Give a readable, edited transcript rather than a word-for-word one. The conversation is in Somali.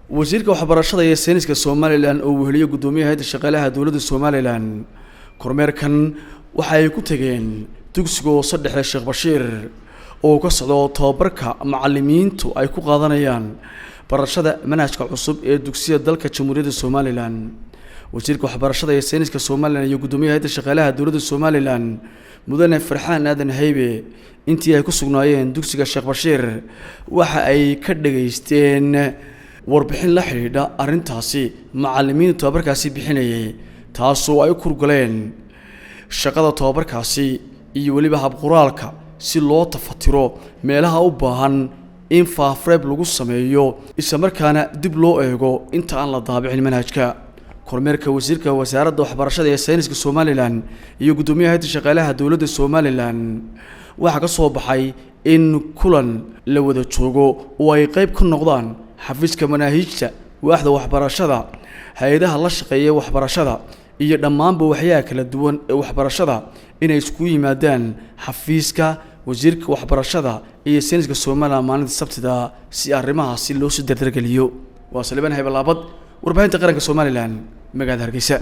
wasiirka waxbarashada iyo sayniska Somaliland oo weheliyo gudoomiyaha hay'adda shaqaalaha dawladda Somaliland kormeerkan waxa ay ku tageen dugsiga saddex Sheekh Bashiir oo ka socdo tababarka macallimiintu ay ku qaadanayaan barashada manhajka cusub ee dugsiyada dalka Jamhuuriyadda Somaliland. wasiirka waxbarashada iyo sayniska Somaliland iyo gudoomiyaha hay'adda shaqaalaha dawladda Somaliland mudane Farxaan Aadan Haybe intii ay ku sugnaayeen dugsiga Sheekh Bashiir waxa ay ka dhageysteen warbixin la xiriirta arintaasi macallimiinta tababarkaasi bixinayay taasoo ay ku galeen shaqada tababarkaasi iyo waliba hab qoraalka si loo tafatiro meelaha u baahan in faafreeb lagu sameeyo isla markaana dib loo eego inta aan la daabicin manhajka. kormeerka wasiirka wasaaradda waxbarashada ee sayniska Somaliland iyo gudoomiyaha hay'adda shaqaalaha dawladda Somaliland waxa ka soo baxay in kulan la wada joogo oo ay qayb ka noqdaan xafiiska manhajka waaxda waxbarashada hay'adaha la shaqeeya waxbarashada iyo dhammaanba waxyaha kala duwan ee waxbarashada inay isku yimaadaan xafiiska wasiirka waxbarashada iyo sayniska Somaliland maalinta Sabtida si arrimahaasi loo soo dardargeliyo. waa Salibaan Haybalaabad warbaahinta qaranka Somaliland magaalada Hargeysa.